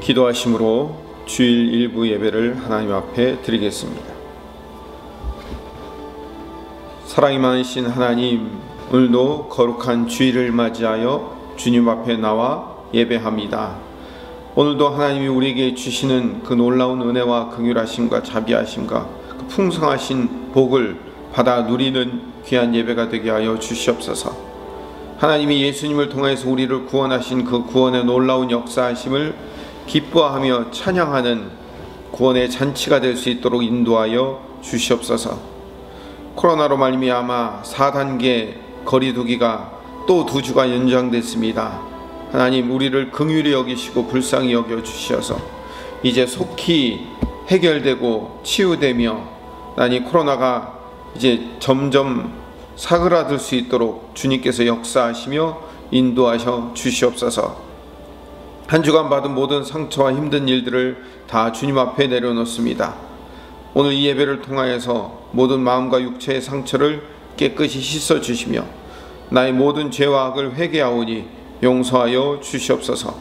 기도하심으로 주일 일부 예배를 하나님 앞에 드리겠습니다. 사랑이 많으신 하나님, 오늘도 거룩한 주일을 맞이하여 주님 앞에 나와 예배합니다. 오늘도 하나님이 우리에게 주시는 그 놀라운 은혜와 긍휼하심과 자비하심과 그 풍성하신 복을 받아 누리는 귀한 예배가 되게 하여 주시옵소서. 하나님이 예수님을 통해서 우리를 구원하신 그 구원의 놀라운 역사하심을 기뻐하며 찬양하는 구원의 잔치가 될 수 있도록 인도하여 주시옵소서. 코로나로 말미암아 4단계 거리두기가 또 2주가 연장됐습니다. 하나님, 우리를 긍휼히 여기시고 불쌍히 여겨 주시어서 이제 속히 해결되고 치유되며 나니 코로나가 이제 점점 사그라들 수 있도록 주님께서 역사하시며 인도하셔 주시옵소서. 한 주간 받은 모든 상처와 힘든 일들을 다 주님 앞에 내려놓습니다. 오늘 이 예배를 통하여서 모든 마음과 육체의 상처를 깨끗이 씻어 주시며 나의 모든 죄와 악을 회개하오니 용서하여 주시옵소서.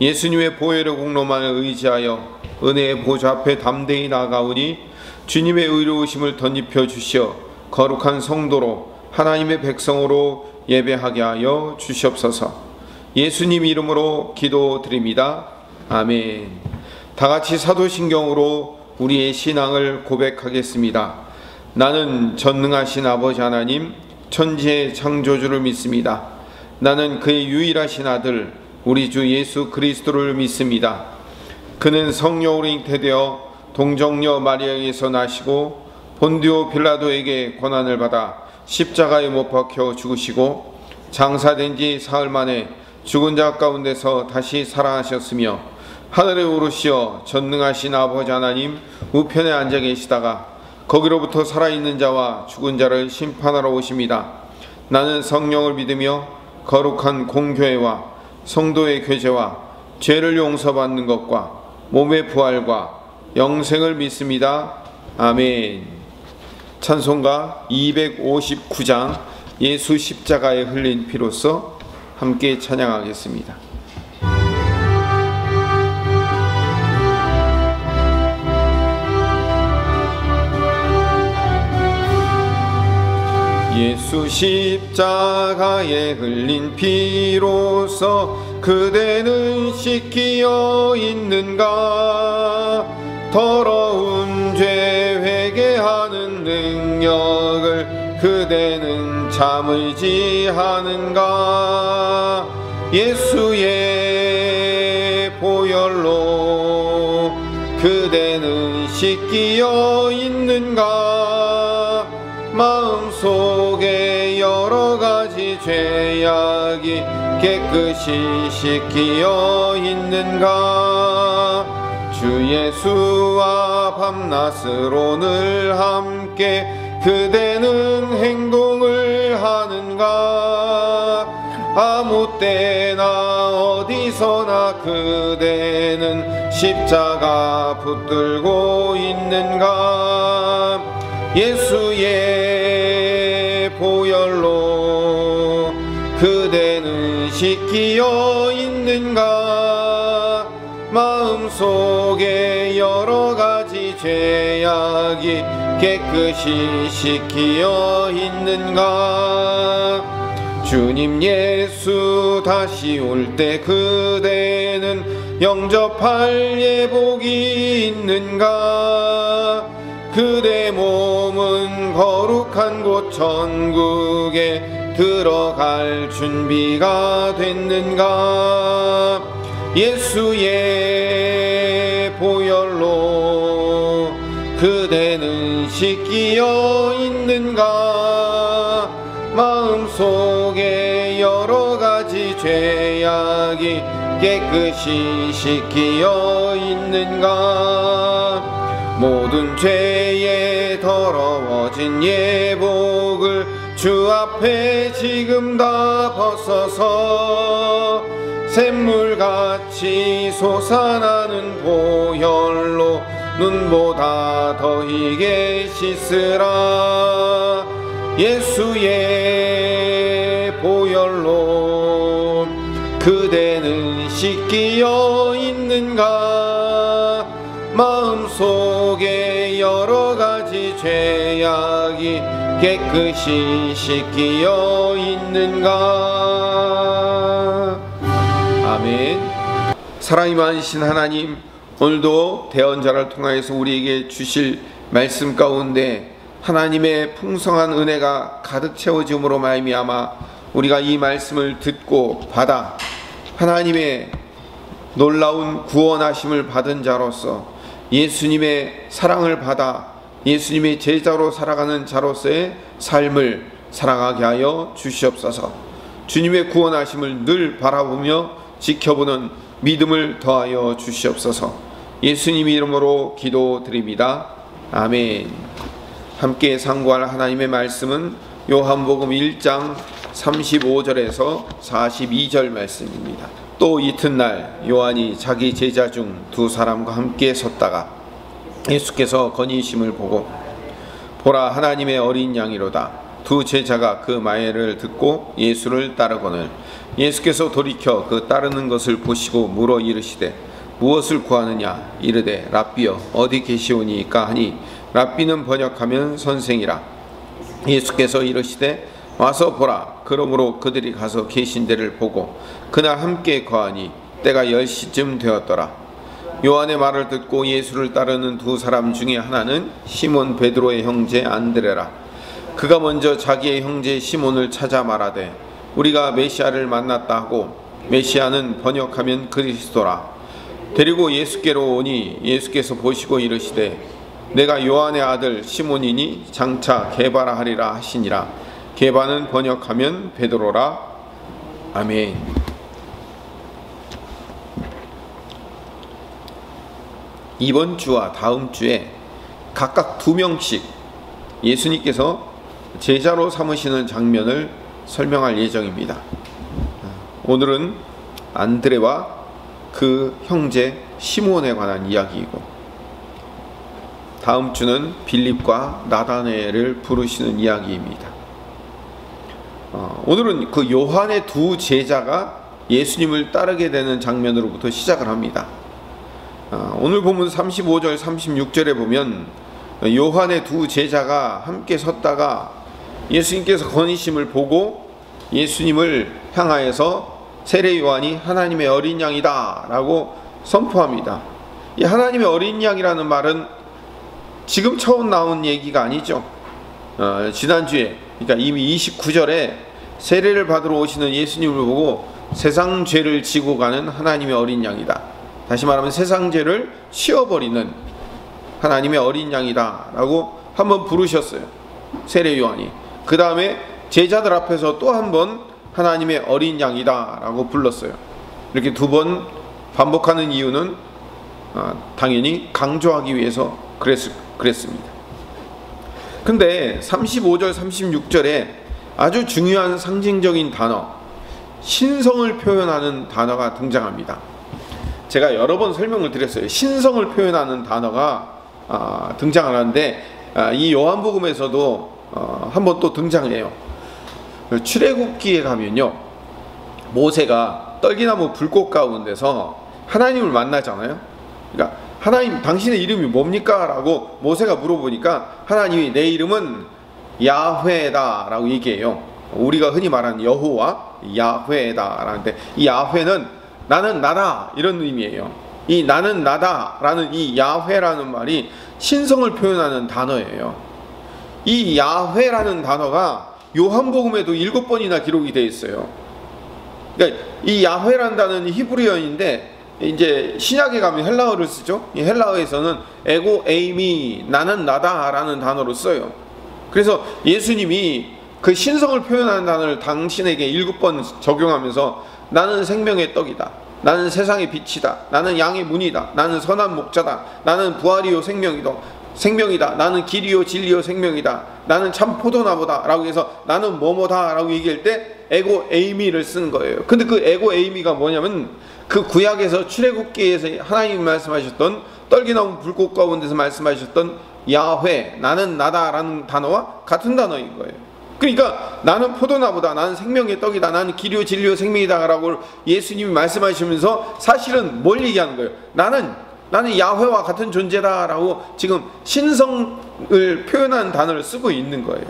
예수님의 보혈의 공로만을 의지하여 은혜의 보좌 앞에 담대히 나아가오니 주님의 의로우심을 덧입혀 주시어 거룩한 성도로 하나님의 백성으로 예배하게 하여 주시옵소서. 예수님 이름으로 기도드립니다. 아멘. 다같이 사도신경으로 우리의 신앙을 고백하겠습니다. 나는 전능하신 아버지 하나님, 천지의 창조주를 믿습니다. 나는 그의 유일하신 아들 우리 주 예수 그리스도를 믿습니다. 그는 성령으로 잉태되어 동정녀 마리아에게서 나시고 본디오 빌라도에게 고난을 받아 십자가에 못 박혀 죽으시고 장사된 지 사흘 만에 죽은 자 가운데서 다시 살아나셨으며 하늘에 오르시어 전능하신 아버지 하나님 우편에 앉아 계시다가 거기로부터 살아있는 자와 죽은 자를 심판하러 오십니다. 나는 성령을 믿으며 거룩한 공교회와 성도의 교제와 죄를 용서받는 것과 몸의 부활과 영생을 믿습니다. 아멘. 찬송가 259장 예수 십자가에 흘린 피로써 함께 찬양하겠습니다. 예수 십자가에 흘린 피로써 그대는 씻기어 있는가? 더러운 죄 회개하는 능력을 그대는 참을지 하는가? 예수의 보혈로 그대는 씻기어 있는가? 마음속에 여러가지 죄악이 깨끗이 씻기어 있는가? 주 예수와 밤낮으로 늘 함께 그대는 행동을 하는가? 아무 때나 어디서나 그대는 십자가 붙들고 있는가? 예수의 보혈로 그대는 씻기어 있는가? 마음속에 여러가지 죄악이 깨끗이 씻기어 있는가? 주님 예수 다시 올 때 그대는 영접할 예복이 있는가? 그대 몸은 거룩한 곳 천국에 들어갈 준비가 됐는가? 예수의 보혈로 그대는 씻기어 있는가? 마음속에 여러가지 죄악이 깨끗이 씻기어 있는가? 모든 죄에 더러워진 예복을 주 앞에 지금 다 벗어서 샘물같이 솟아나는 보혈로 눈보다 더 희게 씻으라. 예수의 보혈로 그대는 씻기어 있는 있는가? 마음속에 여러가지 죄악이 깨끗이 씻기어 있는가? 아멘. 사랑이 많으신 하나님, 오늘도 대언자를 통하여서 우리에게 주실 말씀 가운데 하나님의 풍성한 은혜가 가득 채워짐으로 말미암아 우리가 이 말씀을 듣고 받아 하나님의 놀라운 구원하심을 받은 자로서 예수님의 사랑을 받아 예수님의 제자로 살아가는 자로서의 삶을 살아가게 하여 주시옵소서. 주님의 구원하심을 늘 바라보며 지켜보는 믿음을 더하여 주시옵소서. 예수님 이름으로 기도드립니다. 아멘. 함께 상고할 하나님의 말씀은 요한복음 1장 35절에서 42절 말씀입니다. 또 이튿날 요한이 자기 제자 중 두 사람과 함께 섰다가 예수께서 거니심을 보고 보라 하나님의 어린 양이로다. 두 제자가 그 말을 듣고 예수를 따르거늘 예수께서 돌이켜 그 따르는 것을 보시고 물어 이르시되 무엇을 구하느냐? 이르되 랍비여 어디 계시오니이까 하니 랍비는 번역하면 선생이라. 예수께서 이르시되 와서 보라. 그러므로 그들이 가서 계신 데를 보고 그날 함께 거하니 때가 10시쯤 되었더라. 요한의 말을 듣고 예수를 따르는 두 사람 중에 하나는 시몬 베드로의 형제 안드레라. 그가 먼저 자기의 형제 시몬을 찾아 말하되 우리가 메시아를 만났다 하고 메시아는 번역하면 그리스도라. 데리고 예수께로 오니 예수께서 보시고 이르시되 내가 요한의 아들 시몬이니 장차 게바라 하리라 하시니라. 게바는 번역하면 베드로라. 아멘. 이번 주와 다음 주에 각각 2명씩 예수님께서 제자로 삼으시는 장면을 설명할 예정입니다. 오늘은 안드레와 그 형제 시몬에 관한 이야기이고 다음 주는 빌립과 나다나엘을 부르시는 이야기입니다. 오늘은 그 요한의 두 제자가 예수님을 따르게 되는 장면으로부터 시작을 합니다. 오늘 보면 35절 36절에 보면 요한의 두 제자가 함께 섰다가 예수님께서 거니심을 보고 예수님을 향하여서 세례 요한이 하나님의 어린 양이다 라고 선포합니다. 이 하나님의 어린 양이라는 말은 지금 처음 나온 얘기가 아니죠. 지난주에 그러니까 이미 29절에 세례를 받으러 오시는 예수님을 보고 세상 죄를 지고 가는 하나님의 어린 양이다. 다시 말하면 세상 죄를 치워버리는 하나님의 어린 양이다 라고 한번 부르셨어요. 세례 요한이. 그 다음에 제자들 앞에서 또 한 번 하나님의 어린 양이다 라고 불렀어요. 이렇게 2번 반복하는 이유는 당연히 강조하기 위해서 그랬습니다. 근데 35절 36절에 아주 중요한 상징적인 단어 신성을 표현하는 단어가 등장합니다. 제가 여러 번 설명을 드렸어요. 신성을 표현하는 단어가 등장을 하는데 이 요한복음에서도 한 번 또 등장해요. 출애굽기에 가면요 모세가 떨기나무 불꽃 가운데서 하나님을 만나잖아요. 그러니까 하나님 당신의 이름이 뭡니까? 라고 모세가 물어보니까 하나님이 내 이름은 야훼다 라고 얘기해요. 우리가 흔히 말하는 여호와 야훼다 라는데 이 야훼는 나는 나다 이런 의미예요. 이 나는 나다 라는 이 야훼라는 말이 신성을 표현하는 단어예요. 이 야훼라는 단어가 요한복음에도 7번이나 기록이 되어 있어요. 그러니까 이 야훼라는 단어는 히브리어인데 이제 신약에 가면 헬라어를 쓰죠. 이 헬라어에서는 에고 에이미 나는 나다 라는 단어로 써요. 그래서 예수님이 그 신성을 표현하는 단어를 당신에게 7번 적용하면서 나는 생명의 떡이다. 나는 세상의 빛이다. 나는 양의 문이다. 나는 선한 목자다. 나는 부활이요 생명이다. 나는 길이요 진리요 생명이다. 나는 참 포도나무다 라고 해서 나는 뭐뭐다 라고 얘기할 때 에고 에이미를 쓴 거예요. 근데 그 에고 에이미가 뭐냐면 그 구약에서 출애굽기에서 하나님이 말씀하셨던 떨기나무 불꽃 가운데서 말씀하셨던 야훼 나는 나다 라는 단어와 같은 단어인 거예요. 그러니까 나는 포도나무다, 나는 생명의 떡이다, 나는 길이요 진리요 생명이다 라고 예수님이 말씀하시면서 사실은 뭘 얘기하는 거예요? 나는 야훼와 같은 존재다 라고 지금 신성을 표현한 단어를 쓰고 있는 거예요.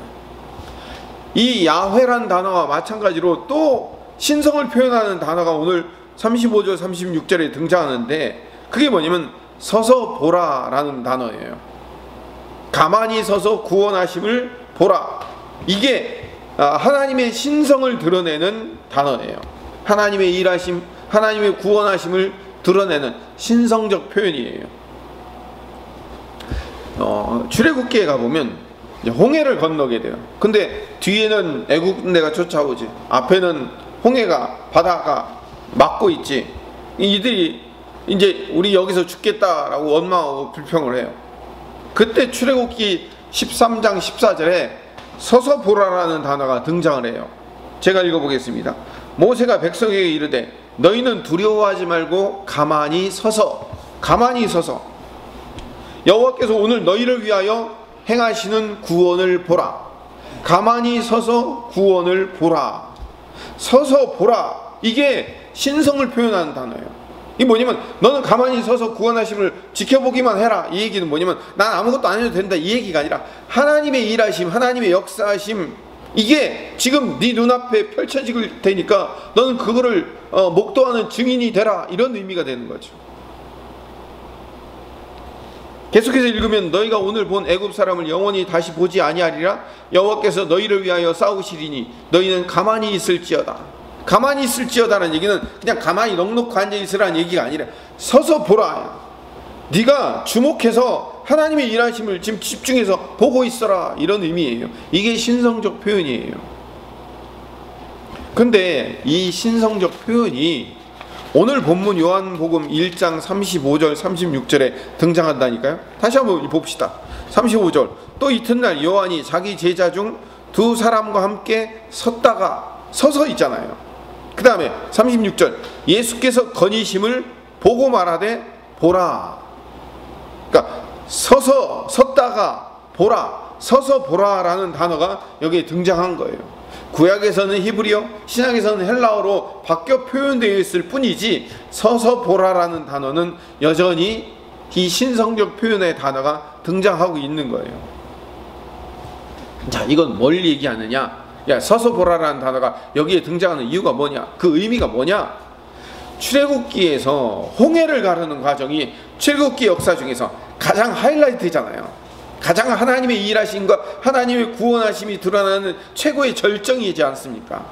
이 야훼란 단어와 마찬가지로 또 신성을 표현하는 단어가 오늘 35절 36절에 등장하는데, 그게 뭐냐면 서서 보라 라는 단어예요. 가만히 서서 구원하심을 보라. 이게 하나님의 신성을 드러내는 단어예요. 하나님의 일하심, 하나님의 구원하심을 드러내는 신성적 표현이에요. 출애굽기에 가보면 홍해를 건너게 돼요. 근데 뒤에는 애굽 군대가 쫓아오지, 앞에는 홍해가, 바다가 막고 있지. 이들이 이제 우리 여기서 죽겠다라고 원망하고 불평을 해요. 그때 출애굽기 13장 14절에 서서 보라라는 단어가 등장을 해요. 제가 읽어보겠습니다. 모세가 백성에게 이르되 너희는 두려워하지 말고 가만히 서서 여호와께서 오늘 너희를 위하여 행하시는 구원을 보라. 가만히 서서 구원을 보라. 서서 보라. 이게 신성을 표현하는 단어예요. 이게 뭐냐면 너는 가만히 서서 구원하심을 지켜보기만 해라. 이 얘기는 뭐냐면 난 아무것도 안 해도 된다 이 얘기가 아니라 하나님의 일하심, 하나님의 역사하심, 이게 지금 네 눈앞에 펼쳐질 테니까 너는 그거를 목도하는 증인이 되라, 이런 의미가 되는 거죠. 계속해서 읽으면 너희가 오늘 본 애굽 사람을 영원히 다시 보지 아니하리라. 여호와께서 너희를 위하여 싸우시리니 너희는 가만히 있을지어다. 가만히 있을지어다라는 얘기는 그냥 가만히 넉넉히 앉아있으라는 얘기가 아니라 서서 보라. 네가 주목해서 하나님의 일하심을 지금 집중해서 보고 있어라, 이런 의미예요. 이게 신성적 표현이에요. 근데 이 신성적 표현이 오늘 본문 요한복음 1장 35절 36절에 등장한다니까요. 다시 한번 봅시다. 35절 또 이튿날 요한이 자기 제자 중 두 사람과 함께 서서 있잖아요. 그 다음에 36절 예수께서 건의심을 보고 말하되 보라. 그러니까 섰다가 보라, 서서 보라라는 단어가 여기에 등장한 거예요. 구약에서는 히브리어, 신약에서는 헬라어로 바뀌어 표현되어 있을 뿐이지 서서 보라라는 단어는 여전히 이 신성적 표현의 단어가 등장하고 있는 거예요. 자, 이건 뭘 얘기하느냐? 야, 서서 보라라는 단어가 여기에 등장하는 이유가 뭐냐? 그 의미가 뭐냐? 출애굽기에서 홍해를 가르는 과정이 출애굽기 역사 중에서 가장 하이라이트잖아요. 가장 하나님의 일하심과 하나님의 구원하심이 드러나는 최고의 절정이지 않습니까?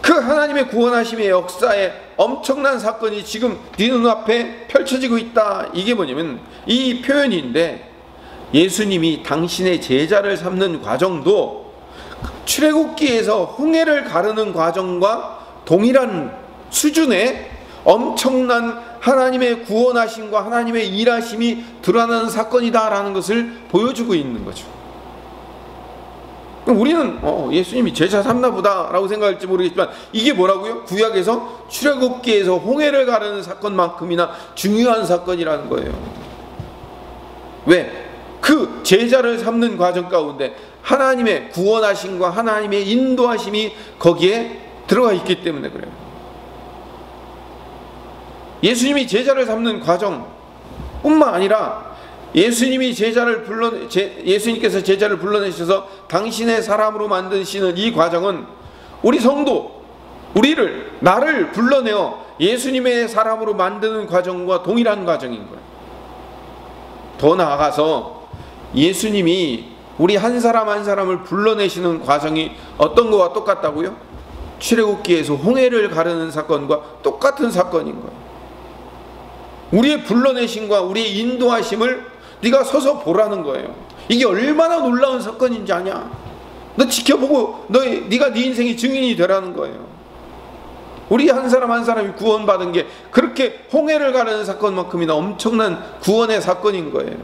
그 하나님의 구원하심의 역사에 엄청난 사건이 지금 네 눈앞에 펼쳐지고 있다. 이게 뭐냐면 이 표현인데, 예수님이 당신의 제자를 삼는 과정도 출애굽기에서 홍해를 가르는 과정과 동일한 수준의 엄청난 하나님의 구원하심과 하나님의 일하심이 드러나는 사건이다라는 것을 보여주고 있는 거죠. 우리는 예수님이 제자 삼나 보다 라고 생각할지 모르겠지만 이게 뭐라고요? 구약에서 출애굽기에서 홍해를 가르는 사건만큼이나 중요한 사건이라는 거예요. 왜? 그 제자를 삼는 과정 가운데 하나님의 구원하심과 하나님의 인도하심이 거기에 들어가 있기 때문에 그래요. 예수님이 제자를 삼는 과정 뿐만 아니라 예수님께서 제자를 불러내셔서 당신의 사람으로 만드시는 이 과정은 우리 성도, 나를 불러내어 예수님의 사람으로 만드는 과정과 동일한 과정인 거예요. 더 나아가서 예수님이 우리 한 사람 한 사람을 불러내시는 과정이 어떤 거와 똑같다고요? 출애굽기에서 홍해를 가르는 사건과 똑같은 사건인 거예요. 우리의 불러내심과 우리의 인도하심을 네가 서서 보라는 거예요. 이게 얼마나 놀라운 사건인지 아냐? 너 지켜보고 네가 네 인생의 증인이 되라는 거예요. 우리 한 사람 한 사람이 구원받은 게 그렇게 홍해를 가르는 사건만큼이나 엄청난 구원의 사건인 거예요.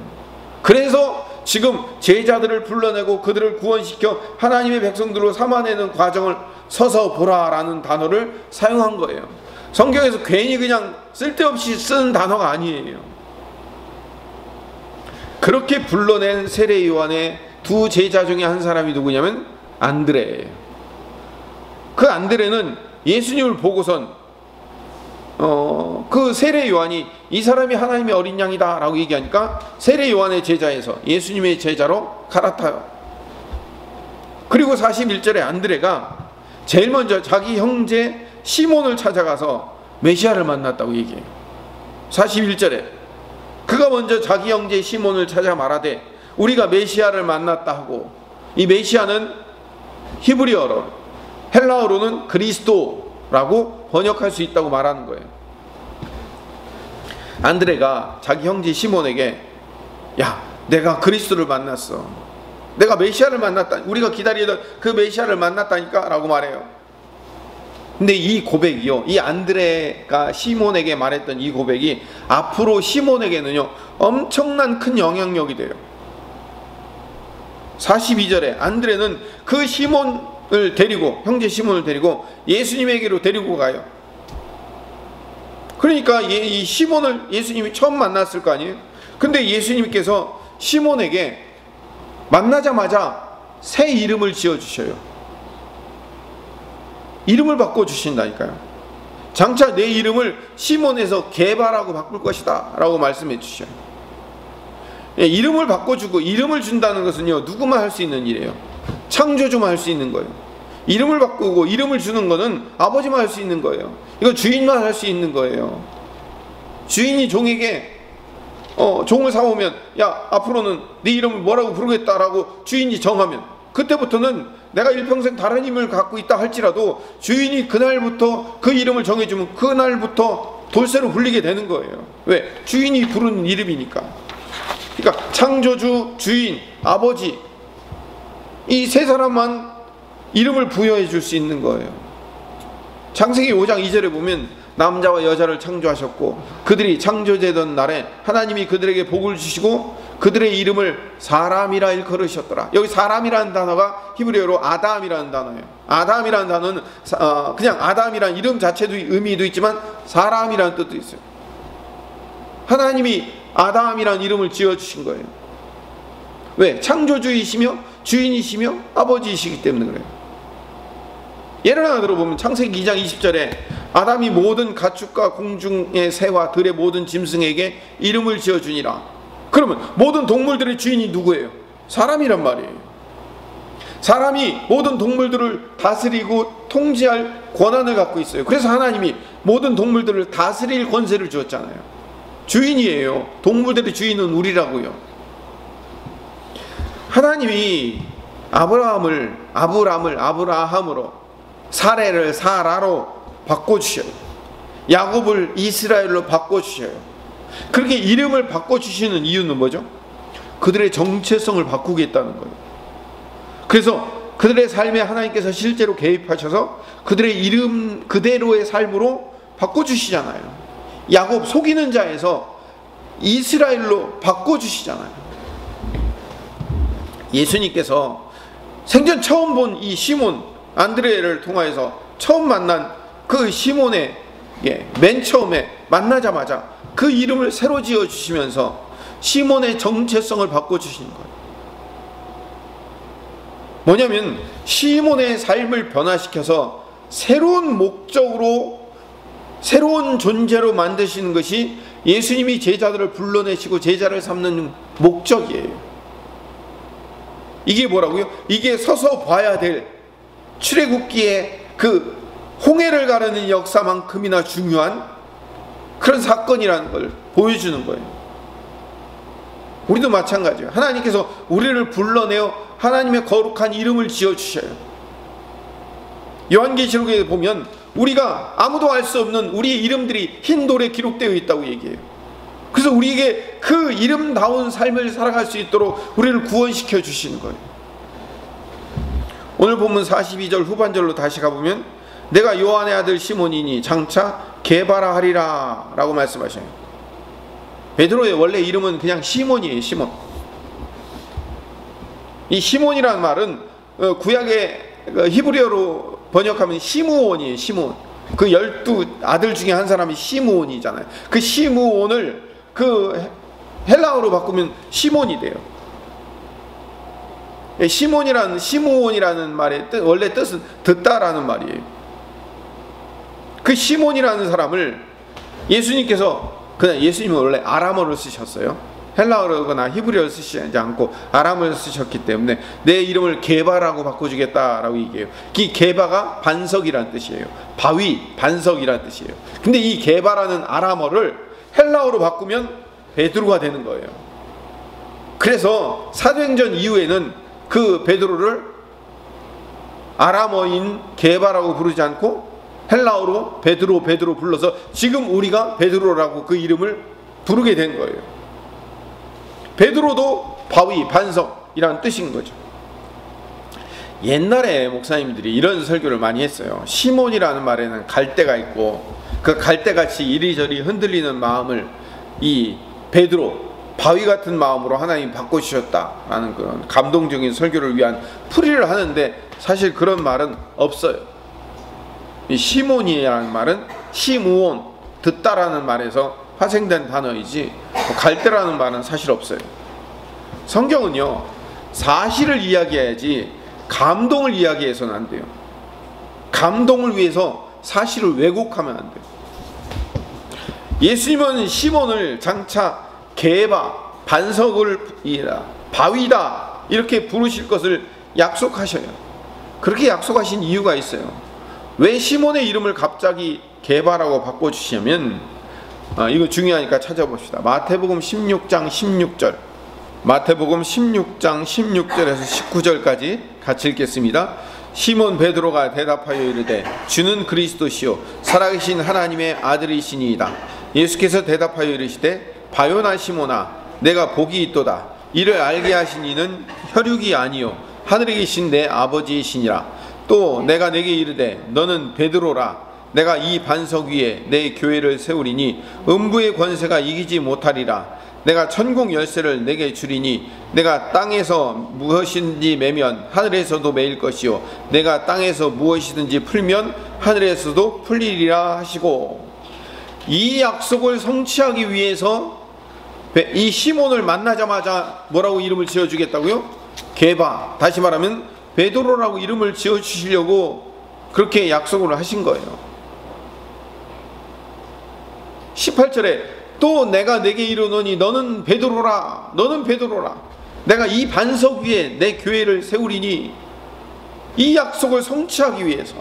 그래서 지금 제자들을 불러내고 그들을 구원시켜 하나님의 백성들로 삼아내는 과정을 서서 보라라는 단어를 사용한 거예요. 성경에서 괜히 그냥 쓸데없이 쓰는 단어가 아니에요. 그렇게 불러낸 세례 요한의 두 제자 중에 한 사람이 누구냐면 안드레예요. 그 안드레는 예수님을 보고선 그 세례 요한이 이 사람이 하나님의 어린 양이다 라고 얘기하니까 세례 요한의 제자에서 예수님의 제자로 갈아타요. 그리고 41절에 안드레가 제일 먼저 자기 형제 시몬을 찾아가서 메시아를 만났다고 얘기해요. 41절에 그가 먼저 자기 형제 시몬을 찾아 말하되 우리가 메시아를 만났다 하고, 이 메시아는 히브리어로, 헬라어로는 그리스도라고 번역할 수 있다고 말하는 거예요. 안드레가 자기 형제 시몬에게 야, 내가 그리스도를 만났어, 내가 메시아를 만났다, 우리가 기다리던 그 메시아를 만났다니까 라고 말해요. 근데 이 고백이요, 이 안드레가 시몬에게 말했던 이 고백이 앞으로 시몬에게는요 엄청난 큰 영향력이 돼요. 42절에 안드레는 그 시몬을 데리고, 형제 시몬을 데리고 예수님에게로 데리고 가요. 그러니까 이 시몬을 예수님이 처음 만났을 거 아니에요. 근데 예수님께서 시몬에게 만나자마자 새 이름을 지어주셔요. 이름을 바꿔주신다니까요. 장차 내 이름을 시몬에서 게바라고 바꿀 것이다 라고 말씀해 주셔요. 이름을 바꿔주고 이름을 준다는 것은요 누구만 할 수 있는 일이에요. 창조주만 할 수 있는 거예요. 이름을 바꾸고 이름을 주는 거는 아버지만 할 수 있는 거예요. 이거 주인만 할 수 있는 거예요. 주인이 종에게 종을 사오면 야, 앞으로는 네 이름을 뭐라고 부르겠다라고 주인이 정하면 그때부터는 내가 일평생 다른 이름을 갖고 있다 할지라도 주인이 그날부터 그 이름을 정해주면 그날부터 돌쇠로 불리게 되는 거예요. 왜? 주인이 부르는 이름이니까. 그러니까 창조주, 주인, 아버지, 이 세 사람만 이름을 부여해 줄 수 있는 거예요. 창세기 5장 2절에 보면 남자와 여자를 창조하셨고 그들이 창조되던 날에 하나님이 그들에게 복을 주시고 그들의 이름을 사람이라 일컬으셨더라. 여기 사람이라는 단어가 히브리어로 아담이라는 단어예요. 아담이라는 단어는 그냥 아담이라는 이름 자체도 의미도 있지만 사람이라는 뜻도 있어요. 하나님이 아담이라는 이름을 지어주신 거예요. 왜? 창조주이시며 주인이시며 아버지이시기 때문에 그래요. 예를 하나 들어보면 창세기 2장 20절에 아담이 모든 가축과 공중의 새와 들의 모든 짐승에게 이름을 지어주니라. 그러면 모든 동물들의 주인이 누구예요? 사람이란 말이에요. 사람이 모든 동물들을 다스리고 통제할 권한을 갖고 있어요. 그래서 하나님이 모든 동물들을 다스릴 권세를 주었잖아요. 주인이에요. 동물들의 주인은 우리라고요. 하나님이 아브라함으로, 사레를 사라로 바꿔주셔요. 야곱을 이스라엘로 바꿔주셔요. 그렇게 이름을 바꿔주시는 이유는 뭐죠? 그들의 정체성을 바꾸겠다는 거예요. 그래서 그들의 삶에 하나님께서 실제로 개입하셔서 그들의 이름 그대로의 삶으로 바꿔주시잖아요. 야곱 속이는 자에서 이스라엘로 바꿔주시잖아요. 예수님께서 생전 처음 본 이 시몬 안드레를 통하여서 처음 만난 그 시몬에게 맨 처음에 만나자마자 그 이름을 새로 지어주시면서 시몬의 정체성을 바꿔주시는 거예요. 뭐냐면 시몬의 삶을 변화시켜서 새로운 목적으로, 새로운 존재로 만드시는 것이 예수님이 제자들을 불러내시고 제자를 삼는 목적이에요. 이게 뭐라고요? 이게 서서 봐야 될 출애굽기의 그 홍해를 가르는 역사만큼이나 중요한 그런 사건이라는 걸 보여주는 거예요. 우리도 마찬가지예요. 하나님께서 우리를 불러내어 하나님의 거룩한 이름을 지어주셔요. 요한계시록에 보면 우리가 아무도 알 수 없는 우리의 이름들이 흰 돌에 기록되어 있다고 얘기해요. 그래서 우리에게 그 이름다운 삶을 살아갈 수 있도록 우리를 구원시켜 주시는 거예요. 오늘 본문 42절 후반절로 다시 가보면 내가 요한의 아들 시몬이니 장차 게바라 하리라 라고 말씀하셔요. 베드로의 원래 이름은 그냥 시몬이에요. 시몬. 이 시몬이라는 말은 구약의 히브리어로 번역하면 시므온이에요. 시므온. 그 12 아들 중에 한 사람이 시므온이잖아요. 그 시므온을 그 헬라어로 바꾸면 시몬이 돼요. 시므온이라는 말의 원래 뜻은 듣다라는 말이에요. 그 시몬이라는 사람을 예수님은 원래 아람어를 쓰셨어요. 헬라어거나 히브리어를 쓰시지 않고 아람어를 쓰셨기 때문에 내 이름을 게바라고 바꿔주겠다라고 얘기해요. 이 게바가 반석이라는 뜻이에요. 바위, 반석이라는 뜻이에요. 근데 이 게바라는 아람어를 헬라어로 바꾸면 베드로가 되는 거예요. 그래서 사도행전 이후에는 그 베드로를 아람어인 게바라고 부르지 않고 헬라어로 베드로 불러서 지금 우리가 베드로라고 그 이름을 부르게 된 거예요. 베드로도 바위, 반석이라는 뜻인 거죠. 옛날에 목사님들이 이런 설교를 많이 했어요. 시몬이라는 말에는 갈대가 있고 그 갈대같이 이리저리 흔들리는 마음을 이 베드로, 바위 같은 마음으로 하나님이 바꿔주셨다라는 그런 감동적인 설교를 위한 풀이를 하는데 사실 그런 말은 없어요. 이 시몬이라는 말은 시므온, 듣다라는 말에서 파생된 단어이지 갈대라는 말은 사실 없어요. 성경은요, 사실을 이야기해야지 감동을 이야기해서는 안 돼요. 감동을 위해서 사실을 왜곡하면 안 돼요. 예수님은 시몬을 장차 게바, 반석을 바위다 이렇게 부르실 것을 약속하셔요. 그렇게 약속하신 이유가 있어요. 왜 시몬의 이름을 갑자기 게바라고 바꿔주시냐면 이거 중요하니까 찾아봅시다. 마태복음 16장 16절, 마태복음 16장 16절에서 19절까지 같이 읽겠습니다. 시몬 베드로가 대답하여 이르되 주는 그리스도시요 살아계신 하나님의 아들이시니이다. 예수께서 대답하여 이르시되 바요나 시몬아 내가 복이 있도다. 이를 알게 하신 이는 혈육이 아니요 하늘에 계신 내 아버지이시니라. 또 내가 내게 이르되 너는 베드로라. 내가 이 반석 위에 내 교회를 세우리니 음부의 권세가 이기지 못하리라. 내가 천국 열쇠를 내게 주리니 내가 땅에서 무엇이든지 매면 하늘에서도 매일 것이요 내가 땅에서 무엇이든지 풀면 하늘에서도 풀리리라 하시고, 이 약속을 성취하기 위해서 이 시몬을 만나자마자 뭐라고 이름을 지어주겠다고요? 게바, 다시 말하면 베드로라고 이름을 지어주시려고 그렇게 약속을 하신 거예요. 18절에 또 내가 내게 이르노니 너는 베드로라. 너는 베드로라. 내가 이 반석 위에 내 교회를 세우리니, 이 약속을 성취하기 위해서,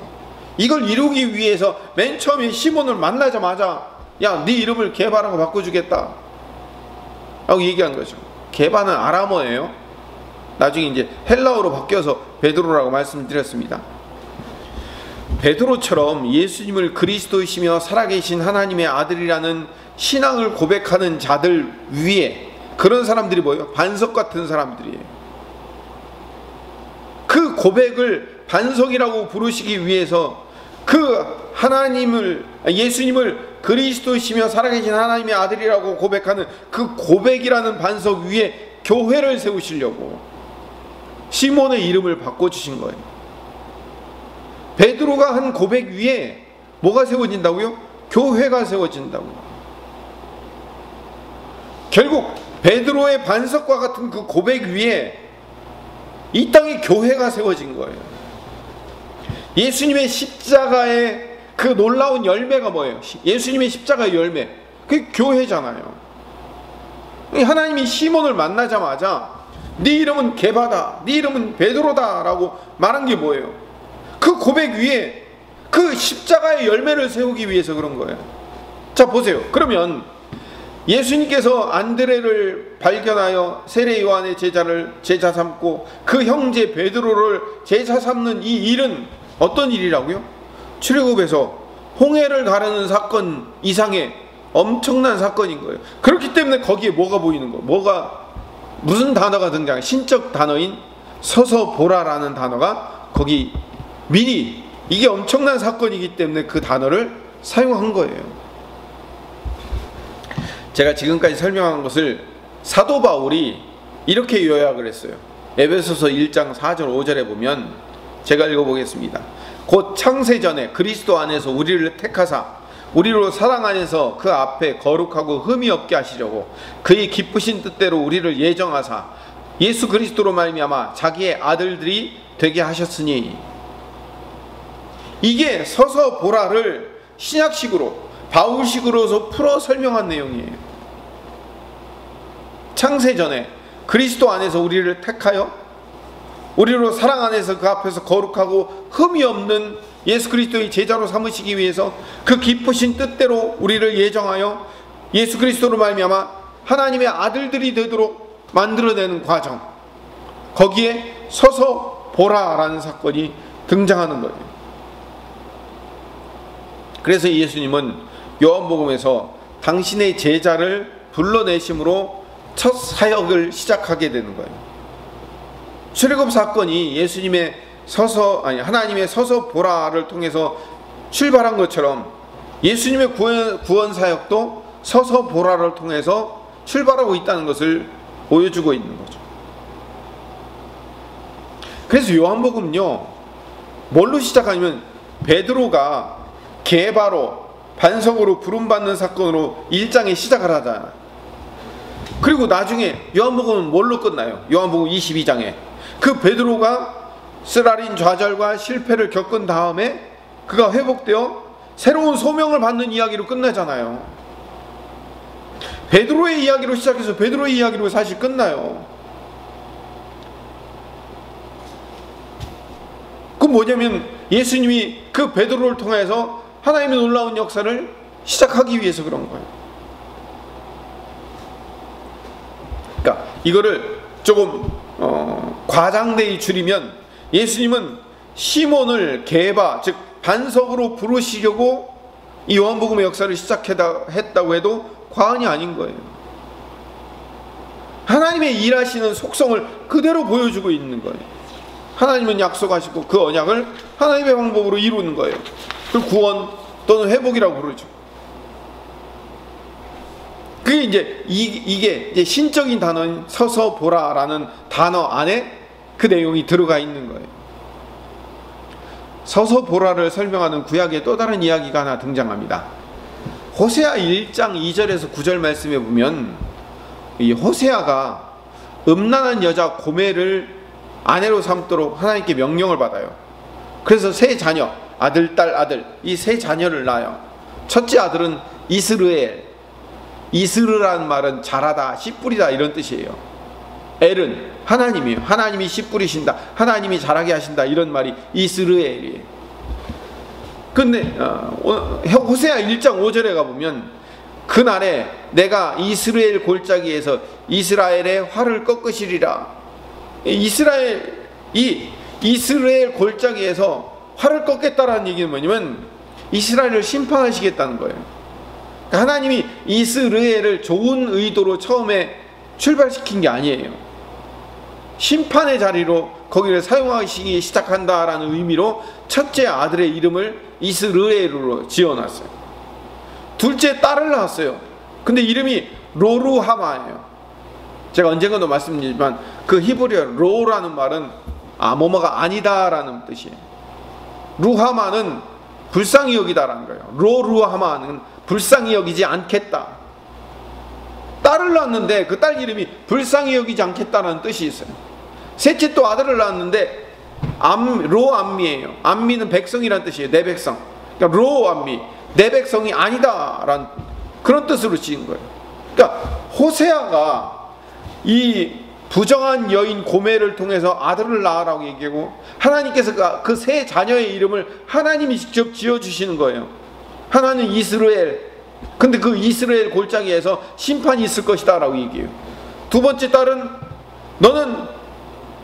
이걸 이루기 위해서 맨 처음에 시몬을 만나자마자 야, 네 이름을 게바라고 바꿔주겠다 라고 얘기한 거죠. 게바는 아람어예요. 나중에 이제 헬라어로 바뀌어서 베드로라고 말씀드렸습니다. 베드로처럼 예수님을 그리스도이시며 살아계신 하나님의 아들이라는 신앙을 고백하는 자들 위에, 그런 사람들이 뭐예요? 반석 같은 사람들이에요. 그 고백을 반석이라고 부르시기 위해서 그 예수님을 그리스도이시며 살아계신 하나님의 아들이라고 고백하는 그 고백이라는 반석 위에 교회를 세우시려고 시몬의 이름을 바꿔주신 거예요. 베드로가 한 고백 위에 뭐가 세워진다고요? 교회가 세워진다고요. 결국 베드로의 반석과 같은 그 고백 위에 이 땅에 교회가 세워진 거예요. 예수님의 십자가의 그 놀라운 열매가 뭐예요? 예수님의 십자가의 열매, 그게 교회잖아요. 하나님이 시몬을 만나자마자 네 이름은 게바다, 네 이름은 베드로다 라고 말한 게 뭐예요? 그 고백 위에 그 십자가의 열매를 세우기 위해서 그런 거예요. 자 보세요. 그러면 예수님께서 안드레를 발견하여 세례 요한의 제자 삼고 그 형제 베드로를 제자 삼는 이 일은 어떤 일이라고요? 출애굽에서 홍해를 가르는 사건 이상의 엄청난 사건인 거예요. 그렇기 때문에 거기에 뭐가 보이는 거예요? 무슨 단어가 등장해요? 신적 단어인 서서 보라라는 단어가 거기 미리, 이게 엄청난 사건이기 때문에 그 단어를 사용한 거예요. 제가 지금까지 설명한 것을 사도 바울이 이렇게 요약을 했어요. 에베소서 1장 4절 5절에 보면, 제가 읽어보겠습니다. 곧 창세전에 그리스도 안에서 우리를 택하사 우리로 사랑 안에서 그 앞에 거룩하고 흠이 없게 하시려고 그의 기쁘신 뜻대로 우리를 예정하사 예수 그리스도로 말미암아 자기의 아들들이 되게 하셨으니. 이게 서서 보라를 신약식으로 바울식으로서 풀어 설명한 내용이에요. 창세전에 그리스도 안에서 우리를 택하여 우리로 사랑 안에서 그 앞에서 거룩하고 흠이 없는 예수 그리스도의 제자로 삼으시기 위해서 그 깊으신 뜻대로 우리를 예정하여 예수 그리스도로 말미암아 하나님의 아들들이 되도록 만들어내는 과정, 거기에 서서 보라라는 사건이 등장하는 거예요. 그래서 예수님은 요한복음에서 당신의 제자를 불러내심으로 첫 사역을 시작하게 되는 거예요. 출애굽 사건이 예수님의 하나님의 서서 보라를 통해서 출발한 것처럼 예수님의 구원 사역도 서서 보라를 통해서 출발하고 있다는 것을 보여주고 있는 거죠. 그래서 요한복음은요, 뭘로 시작하냐면 베드로가 게바로 반석으로 부름받는 사건으로 1장에 시작을 하잖아요. 그리고 나중에 요한복음은 뭘로 끝나요? 요한복음 22장에 그 베드로가 쓰라린 좌절과 실패를 겪은 다음에 그가 회복되어 새로운 소명을 받는 이야기로 끝나잖아요. 베드로의 이야기로 시작해서 베드로의 이야기로 사실 끝나요. 그 뭐냐면 예수님이 그 베드로를 통해서 하나님의 놀라운 역사를 시작하기 위해서 그런 거예요. 그러니까 이거를 조금 과장되이 줄이면 예수님은 시몬을 게바, 즉 반석으로 부르시려고 이 요한복음의 역사를 시작했다고 해도 과언이 아닌 거예요. 하나님의 일하시는 속성을 그대로 보여주고 있는 거예요. 하나님은 약속하시고 그 언약을 하나님의 방법으로 이루는 거예요. 그걸 구원 또는 회복이라고 부르죠. 그게 이게 이제 신적인 단어인 서서 보라라는 단어 안에 그 내용이 들어가 있는 거예요. 서서 보라를 설명하는 구약의 또 다른 이야기가 하나 등장합니다. 호세아 1장 2절에서 9절 말씀에 보면 이 호세아가 음란한 여자 고멜을 아내로 삼도록 하나님께 명령을 받아요. 그래서 세 자녀, 아들, 딸, 아들, 이 세 자녀를 낳아요. 첫째 아들은 이스르엘. 이스르라는 말은 잘하다, 씨 뿌리다 이런 뜻이에요. 엘은 하나님이에요. 하나님이 씨 뿌리신다, 하나님이 잘하게 하신다, 이런 말이 이스르엘이에요. 근데 호세아 1장 5절에 가보면 그날에 내가 이스라엘 골짜기에서 이스라엘의 활을 꺾으시리라. 이스라엘 골짜기에서 활을 꺾겠다라는 얘기는 뭐냐면 이스라엘을 심판하시겠다는 거예요. 그러니까 하나님이 이스라엘을 좋은 의도로 처음에 출발시킨 게 아니에요. 심판의 자리로 거기를 사용하시기 시작한다라는 의미로 첫째 아들의 이름을 이스라엘로 지어놨어요. 둘째 딸을 낳았어요. 근데 이름이 로루하마예요. 제가 언젠가도 말씀드리지만 그 히브리어 로라는 말은 뭐뭐가 아니다라는 뜻이에요. 루하마는 불쌍히 여기다라는 거예요. 로루하마는 불쌍히 여기지 않겠다. 딸을 낳았는데 그 딸 이름이 불쌍히 여기지 않겠다라는 뜻이 있어요. 셋째 또 아들을 낳았는데 로암미예요. 암미는 백성이라는 뜻이에요. 내 백성. 그러니까 로암미, 내 백성이 아니다라는 그런 뜻으로 지은 거예요. 그러니까 호세아가 이 부정한 여인 고멜을 통해서 아들을 낳으라고 얘기하고 하나님께서 그 세 자녀의 이름을 하나님이 직접 지어주시는 거예요. 하나는 이스라엘, 근데 그 이스라엘 골짜기에서 심판이 있을 것이다 라고 얘기해요. 두 번째 딸은 너는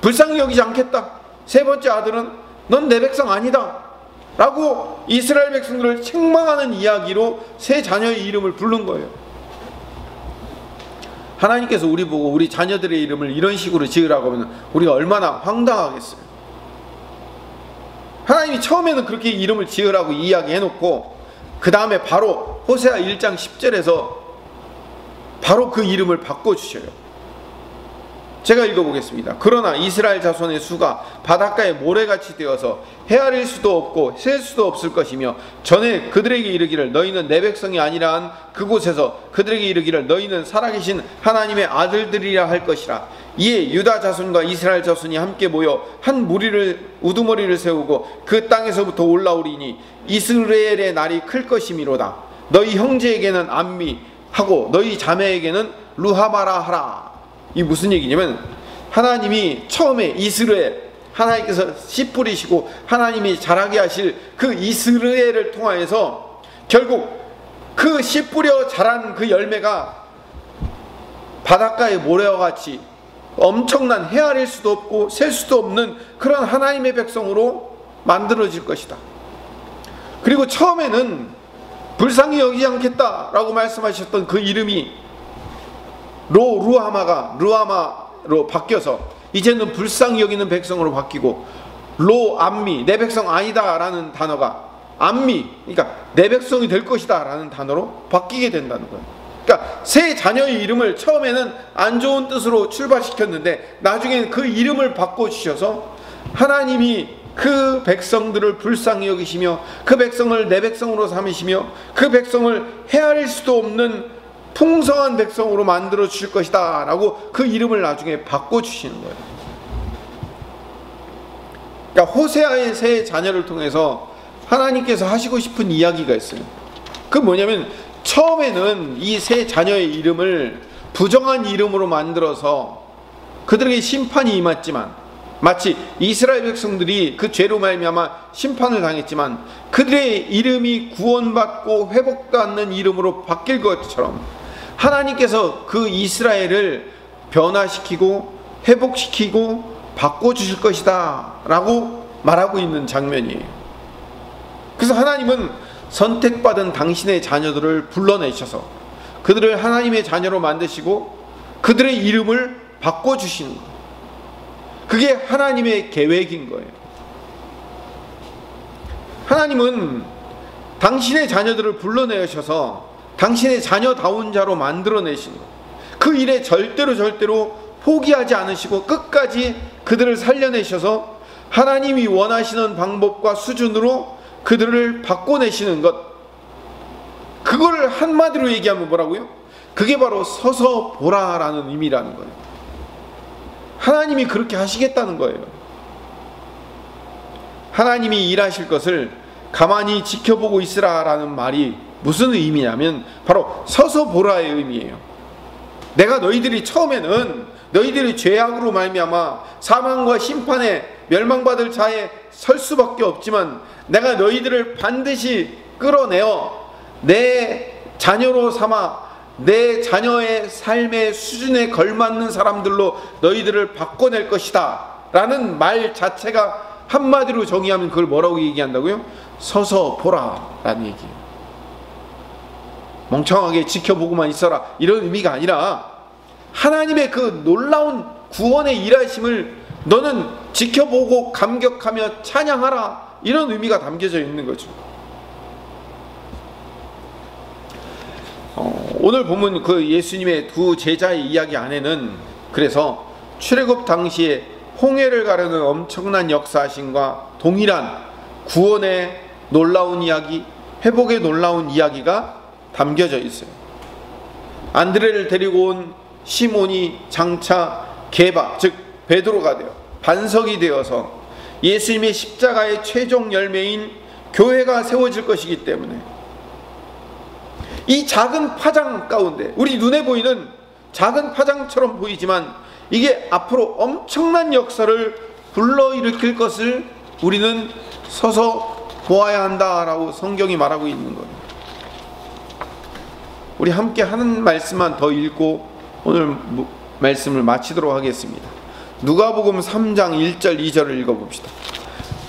불쌍히 여기지 않겠다. 세 번째 아들은 넌 내 백성 아니다 라고 이스라엘 백성들을 책망하는 이야기로 세 자녀의 이름을 부른 거예요. 하나님께서 우리 보고 우리 자녀들의 이름을 이런 식으로 지으라고 하면 우리가 얼마나 황당하겠어요. 하나님이 처음에는 그렇게 이름을 지으라고 이야기해놓고 그 다음에 바로 호세아 1장 10절에서 바로 그 이름을 바꿔주셔요. 제가 읽어보겠습니다. 그러나 이스라엘 자손의 수가 바닷가의 모래같이 되어서 헤아릴 수도 없고 셀 수도 없을 것이며 전에 그들에게 이르기를 너희는 내 백성이 아니라 한 그곳에서 그들에게 이르기를 너희는 살아계신 하나님의 아들들이라 할 것이라. 이에 유다 자손과 이스라엘 자손이 함께 모여 한 무리를 우두머리를 세우고 그 땅에서부터 올라오리니 이스라엘의 날이 클 것이미로다. 너희 형제에게는 암미 하고 너희 자매에게는 루하마라 하라. 이 무슨 얘기냐면 하나님이 처음에 이스라엘, 하나님께서 씨 뿌리시고 하나님이 자라게 하실 그 이스라엘을 통하여서 결국 그 씨 뿌려 자란 그 열매가 바닷가의 모래와 같이 엄청난 헤아릴 수도 없고 셀 수도 없는 그런 하나님의 백성으로 만들어질 것이다. 그리고 처음에는 불쌍히 여기지 않겠다라고 말씀하셨던 그 이름이 루하마가 루하마로 바뀌어서 이제는 불쌍히 여기는 백성으로 바뀌고 암미, 내 백성 아니다 라는 단어가 암미, 그러니까 내 백성이 될 것이다 라는 단어로 바뀌게 된다는 거예요. 그러니까 새 자녀의 이름을 처음에는 안 좋은 뜻으로 출발시켰는데 나중에는 그 이름을 바꿔주셔서 하나님이 그 백성들을 불쌍히 여기시며 그 백성을 내 백성으로 삼으시며 그 백성을 헤아릴 수도 없는 풍성한 백성으로 만들어 주실 것이다 라고 그 이름을 나중에 바꿔주시는 거예요. 그러니까 호세아의 새 자녀를 통해서 하나님께서 하시고 싶은 이야기가 있어요. 그 뭐냐면 처음에는 이 새 자녀의 이름을 부정한 이름으로 만들어서 그들에게 심판이 임했지만 마치 이스라엘 백성들이 그 죄로 말미암아 심판을 당했지만 그들의 이름이 구원받고 회복도 않는 이름으로 바뀔 것처럼 하나님께서 그 이스라엘을 변화시키고 회복시키고 바꿔주실 것이다 라고 말하고 있는 장면이에요. 그래서 하나님은 선택받은 당신의 자녀들을 불러내셔서 그들을 하나님의 자녀로 만드시고 그들의 이름을 바꿔주시는 거예요. 그게 하나님의 계획인 거예요. 하나님은 당신의 자녀들을 불러내셔서 당신의 자녀다운 자로 만들어내신 거예요. 그 일에 절대로 포기하지 않으시고 끝까지 그들을 살려내셔서 하나님이 원하시는 방법과 수준으로 그들을 바꿔내시는 것, 그걸 한마디로 얘기하면 뭐라고요? 그게 바로 서서 보라라는 의미라는 거예요. 하나님이 그렇게 하시겠다는 거예요. 하나님이 일하실 것을 가만히 지켜보고 있으라라는 말이 무슨 의미냐면 바로 서서 보라의 의미예요. 내가 너희들이 처음에는 너희들이 죄악으로 말미암아 사망과 심판에 멸망받을 자에 설 수밖에 없지만 내가 너희들을 반드시 끌어내어 내 자녀로 삼아 내 자녀의 삶의 수준에 걸맞는 사람들로 너희들을 바꿔낼 것이다 라는 말 자체가 한마디로 정의하면 그걸 뭐라고 얘기한다고요? 서서 보라 라는 얘기예요. 멍청하게 지켜보고만 있어라 이런 의미가 아니라 하나님의 그 놀라운 구원의 일하심을 너는 지켜보고 감격하며 찬양하라 이런 의미가 담겨져 있는 거죠. 오늘 보면 그 예수님의 두 제자의 이야기 안에는 그래서 출애굽 당시에 홍해를 가르는 엄청난 역사하심과 동일한 구원의 놀라운 이야기, 회복의 놀라운 이야기가 담겨져 있어요. 안드레를 데리고 온 시몬이 장차 게바, 즉 베드로가 되어 반석이 되어서 예수님의 십자가의 최종 열매인 교회가 세워질 것이기 때문에 이 작은 파장 가운데 우리 눈에 보이는 작은 파장처럼 보이지만 이게 앞으로 엄청난 역사를 불러일으킬 것을 우리는 서서 보아야 한다라고 성경이 말하고 있는 거예요. 우리 함께 하는 말씀만 더 읽고 오늘 말씀을 마치도록 하겠습니다. 누가복음 3장 1절 2절을 읽어봅시다.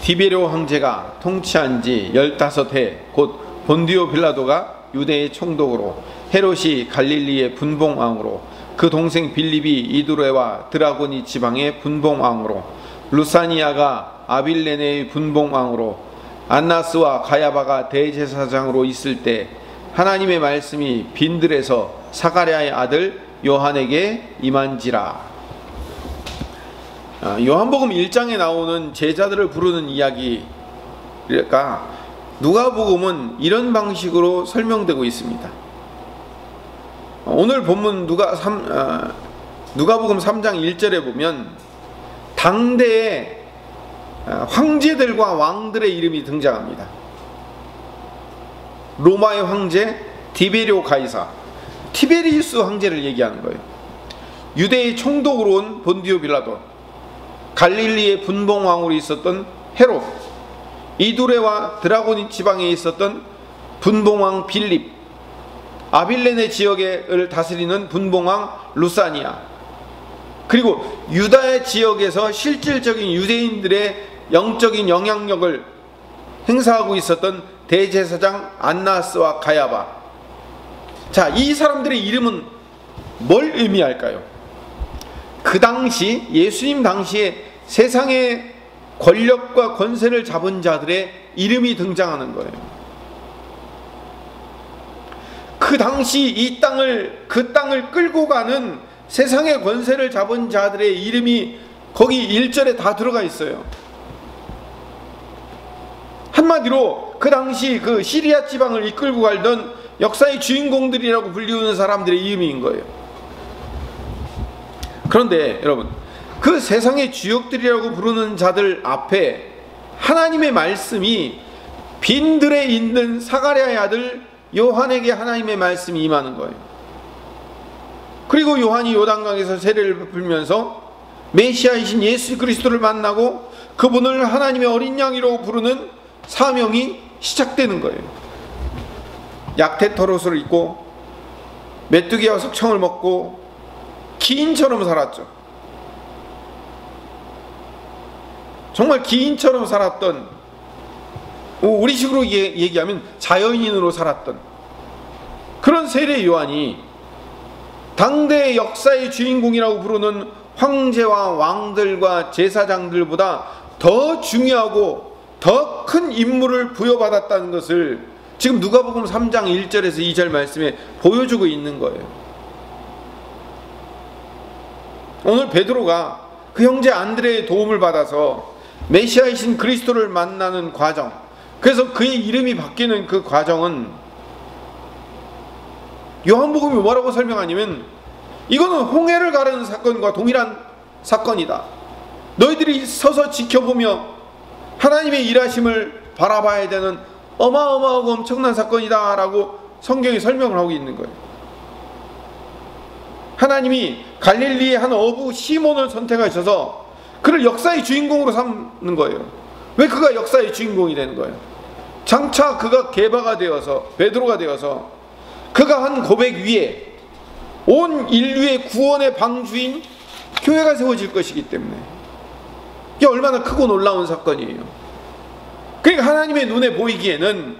디베료 황제가 통치한 지 15해 곧 본디오 빌라도가 유대의 총독으로 헤롯이 갈릴리의 분봉왕으로 그 동생 빌립이 이두레와 드라고니 지방의 분봉왕으로 루사니아가 아빌레네의 분봉왕으로 안나스와 가야바가 대제사장으로 있을 때 하나님의 말씀이 빈들에서 사가랴의 아들 요한에게 임한지라. 요한복음 1장에 나오는 제자들을 부르는 이야기가 누가복음은 이런 방식으로 설명되고 있습니다. 오늘 본문 누가복음 3장 1절에 보면 당대의 황제들과 왕들의 이름이 등장합니다. 로마의 황제 디베리오 가이사, 티베리우스 황제를 얘기하는 거예요. 유대의 총독으로 온 본디오 빌라도, 갈릴리의 분봉왕으로 있었던 헤롯, 이두레와 드라고니 지방에 있었던 분봉왕 빌립, 아빌레네 지역을 다스리는 분봉왕 루사니아, 그리고 유다의 지역에서 실질적인 유대인들의 영적인 영향력을 행사하고 있었던 대제사장 안나스와 가야바. 자, 이 사람들의 이름은 뭘 의미할까요? 그 당시 예수님 당시에 세상의 권력과 권세를 잡은 자들의 이름이 등장하는 거예요. 그 당시 그 땅을 끌고 가는 세상의 권세를 잡은 자들의 이름이 거기 1절에 다 들어가 있어요. 한마디로 그 당시 그 시리아 지방을 이끌고 갈던 역사의 주인공들이라고 불리우는 사람들의 이름인 거예요. 그런데 여러분, 그 세상의 주역들이라고 부르는 자들 앞에 하나님의 말씀이 빈들에 있는 사가랴의 아들 요한에게 하나님의 말씀이 임하는 거예요. 그리고 요한이 요단강에서 세례를 베풀면서 메시아이신 예수 그리스도를 만나고 그분을 하나님의 어린 양이라고 부르는 사명이 시작되는 거예요. 약태터옷을 입고 메뚜기와 석청을 먹고 기인처럼 살았죠. 정말 기인처럼 살았던, 우리식으로 얘기하면 자연인으로 살았던 그런 세례 요한이 당대의 역사의 주인공이라고 부르는 황제와 왕들과 제사장들보다 더 중요하고 더 큰 임무를 부여받았다는 것을 지금 누가복음 3장 1절에서 2절 말씀에 보여주고 있는 거예요. 오늘 베드로가 그 형제 안드레의 도움을 받아서 메시아이신 그리스도를 만나는 과정, 그래서 그의 이름이 바뀌는 그 과정은 요한복음이 뭐라고 설명하냐면 이거는 홍해를 가르는 사건과 동일한 사건이다. 너희들이 서서 지켜보며 하나님의 일하심을 바라봐야 되는 어마어마하고 엄청난 사건이다 라고 성경이 설명을 하고 있는 거예요. 하나님이 갈릴리의 한 어부 시몬을 선택하셔서 그를 역사의 주인공으로 삼는 거예요. 왜 그가 역사의 주인공이 되는 거예요? 장차 그가 게바가 되어서, 베드로가 되어서 그가 한 고백 위에 온 인류의 구원의 방주인 교회가 세워질 것이기 때문에 이게 얼마나 크고 놀라운 사건이에요. 그러니까 하나님의 눈에 보이기에는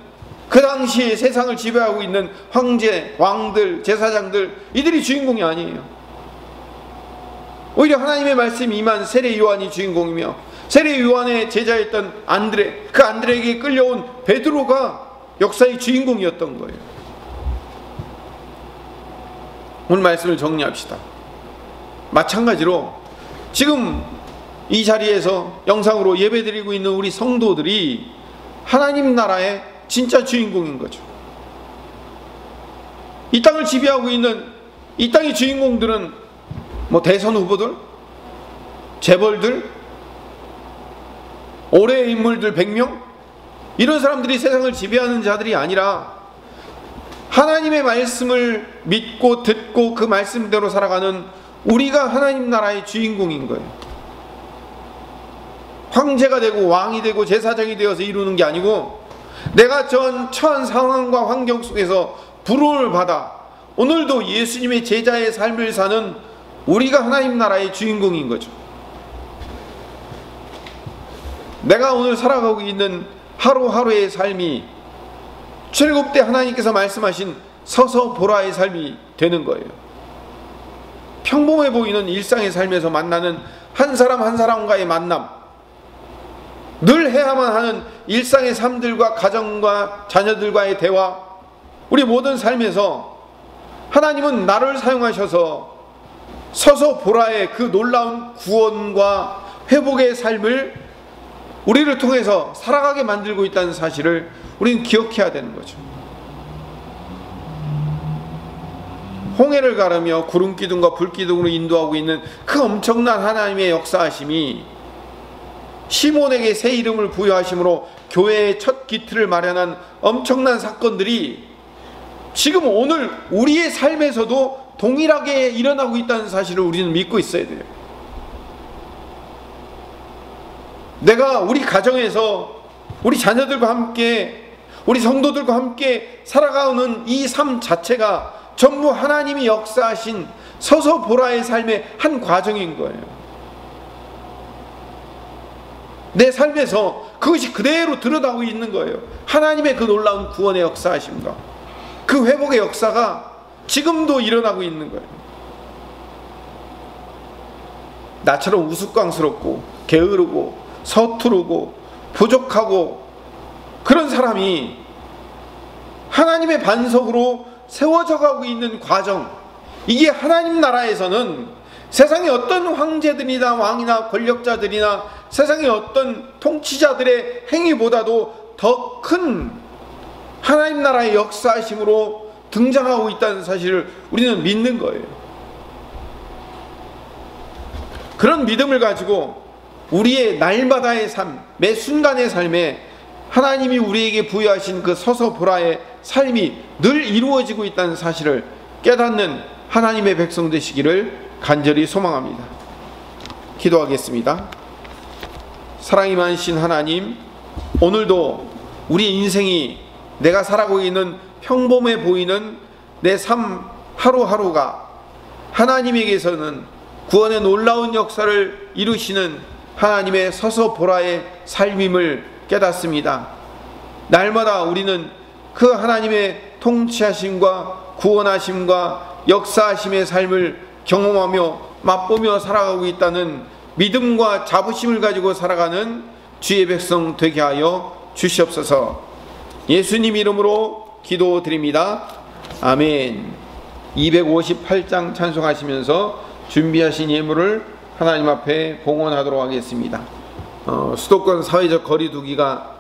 그 당시에 세상을 지배하고 있는 황제, 왕들, 제사장들, 이들이 주인공이 아니에요. 오히려 하나님의 말씀이 임한 세례 요한이 주인공이며 세례 요한의 제자였던 안드레, 그 안드레에게 끌려온 베드로가 역사의 주인공이었던 거예요. 오늘 말씀을 정리합시다. 마찬가지로 지금 이 자리에서 영상으로 예배드리고 있는 우리 성도들이 하나님 나라의 진짜 주인공인 거죠. 이 땅을 지배하고 있는 이 땅의 주인공들은 뭐 대선 후보들, 재벌들, 올해의 인물들 100명, 이런 사람들이 세상을 지배하는 자들이 아니라 하나님의 말씀을 믿고 듣고 그 말씀대로 살아가는 우리가 하나님 나라의 주인공인 거예요. 황제가 되고 왕이 되고 제사장이 되어서 이루는 게 아니고 내가 처한 상황과 환경 속에서 부름을 받아 오늘도 예수님의 제자의 삶을 사는 우리가 하나님 나라의 주인공인 거죠. 내가 오늘 살아가고 있는 하루하루의 삶이 출애굽 때 하나님께서 말씀하신 서서 보라의 삶이 되는 거예요. 평범해 보이는 일상의 삶에서 만나는 한 사람 한 사람과의 만남, 늘 해야만 하는 일상의 삶들과 가정과 자녀들과의 대화, 우리 모든 삶에서 하나님은 나를 사용하셔서 서서 보라의 그 놀라운 구원과 회복의 삶을 우리를 통해서 살아가게 만들고 있다는 사실을 우리는 기억해야 되는 거죠. 홍해를 가르며 구름 기둥과 불 기둥으로 인도하고 있는 그 엄청난 하나님의 역사하심이 시몬에게 새 이름을 부여하심으로 교회의 첫 기틀을 마련한 엄청난 사건들이 지금 오늘 우리의 삶에서도 동일하게 일어나고 있다는 사실을 우리는 믿고 있어야 돼요. 내가 우리 가정에서 우리 자녀들과 함께 우리 성도들과 함께 살아가는 이 삶 자체가 전부 하나님이 역사하신 서서 보라의 삶의 한 과정인 거예요. 내 삶에서 그것이 그대로 드러나고 있는 거예요. 하나님의 그 놀라운 구원의 역사하심과 그 회복의 역사가 지금도 일어나고 있는 거예요. 나처럼 우스꽝스럽고 게으르고 서투르고 부족하고 그런 사람이 하나님의 반석으로 세워져 가고 있는 과정, 이게 하나님 나라에서는 세상의 어떤 황제들이나 왕이나 권력자들이나 세상의 어떤 통치자들의 행위보다도 더 큰 하나님 나라의 역사심으로 등장하고 있다는 사실을 우리는 믿는 거예요. 그런 믿음을 가지고 우리의 날마다의 삶, 매 순간의 삶에 하나님이 우리에게 부여하신 그 서서 보라의 삶이 늘 이루어지고 있다는 사실을 깨닫는 하나님의 백성 되시기를 간절히 소망합니다. 기도하겠습니다. 사랑이 많으신 하나님, 오늘도 우리의 인생이 내가 살아가고 있는 평범해 보이는 내 삶 하루하루가 하나님에게서는 구원의 놀라운 역사를 이루시는 하나님의 서서 보라의 삶임을 깨닫습니다. 날마다 우리는 그 하나님의 통치하심과 구원하심과 역사하심의 삶을 경험하며 맛보며 살아가고 있다는 믿음과 자부심을 가지고 살아가는 주의 백성 되게 하여 주시옵소서. 예수님 이름으로 기도드립니다. 아멘. 258장 찬송하시면서 준비하신 예물을 하나님 앞에 봉헌하도록 하겠습니다. 수도권 사회적 거리두기가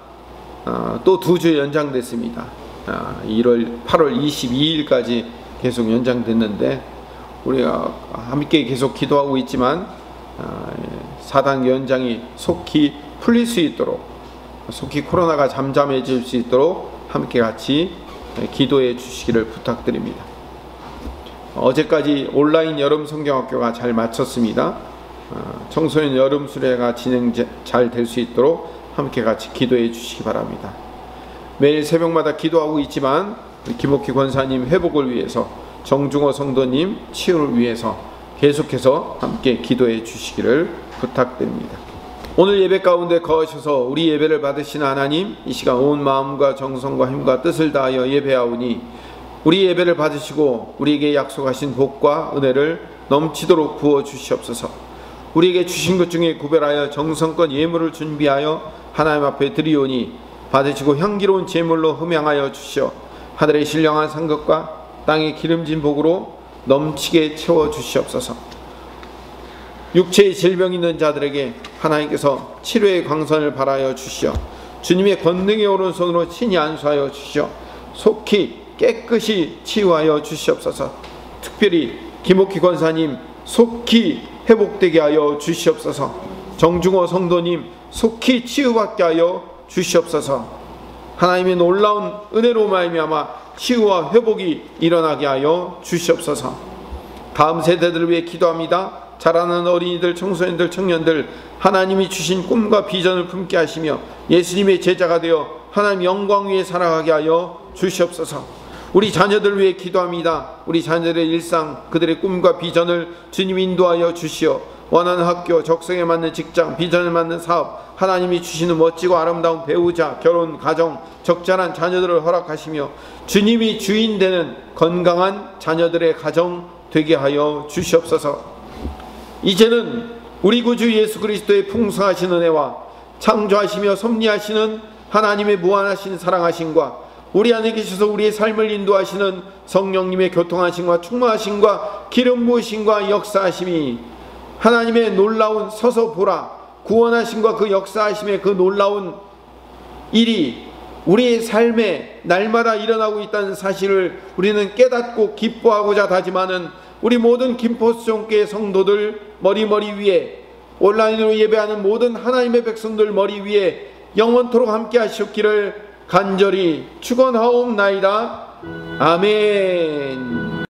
또 2주 연장됐습니다. 8월 22일까지 계속 연장됐는데 우리가 함께 계속 기도하고 있지만 4단계 연장이 속히 풀릴 수 있도록, 속히 코로나가 잠잠해질 수 있도록 함께 같이 기도해 주시기를 부탁드립니다. 어제까지 온라인 여름 성경학교가 잘 마쳤습니다. 청소년 여름 수련회가 진행 잘 될 수 있도록 함께 같이 기도해 주시기 바랍니다. 매일 새벽마다 기도하고 있지만 김옥희 권사님 회복을 위해서, 정중호 성도님 치유를 위해서 계속해서 함께 기도해 주시기를 부탁드립니다. 오늘 예배 가운데 거하셔서 우리 예배를 받으신 하나님, 이 시간 온 마음과 정성과 힘과 뜻을 다하여 예배하오니 우리 예배를 받으시고 우리에게 약속하신 복과 은혜를 넘치도록 부어 주시옵소서. 우리에게 주신 것 중에 구별하여 정성껏 예물을 준비하여 하나님 앞에 드리오니 받으시고 향기로운 제물로 흠양하여 주시어 하늘의 신령한 상급과 땅의 기름진 복으로 넘치게 채워 주시옵소서. 육체의 질병 있는 자들에게 하나님께서 치료의 광선을 발하여 주시어 주님의 권능의 오른손으로 친히 안수하여 주시어 속히 깨끗이 치유하여 주시옵소서. 특별히 김옥희 권사님 속히 회복되게 하여 주시옵소서. 정중호 성도님 속히 치유받게 하여 주시옵소서. 하나님의 놀라운 은혜로 말미암아 치유와 회복이 일어나게 하여 주시옵소서. 다음 세대들을 위해 기도합니다. 자라는 어린이들, 청소년들, 청년들 하나님이 주신 꿈과 비전을 품게 하시며 예수님의 제자가 되어 하나님 영광 위에 살아가게 하여 주시옵소서. 우리 자녀들 위해 기도합니다. 우리 자녀들의 일상, 그들의 꿈과 비전을 주님 인도하여 주시어 원하는 학교, 적성에 맞는 직장, 비전에 맞는 사업, 하나님이 주시는 멋지고 아름다운 배우자, 결혼, 가정, 적절한 자녀들을 허락하시며 주님이 주인 되는 건강한 자녀들의 가정 되게 하여 주시옵소서. 이제는 우리 구주 예수 그리스도의 풍성하신 은혜와 창조하시며 섭리하시는 하나님의 무한하신 사랑하심과 우리 안에 계셔서 우리의 삶을 인도하시는 성령님의 교통하심과 충만하심과 기름 부으심과 역사하심이 하나님의 놀라운 서서 보라 구원하심과 그 역사하심의 그 놀라운 일이 우리의 삶에 날마다 일어나고 있다는 사실을 우리는 깨닫고 기뻐하고자 다짐하는 우리 모든 김포수종교회 성도들 머리 위에, 온라인으로 예배하는 모든 하나님의 백성들 머리 위에 영원토록 함께 하시옵기를 간절히 축원하옵나이다. 아멘.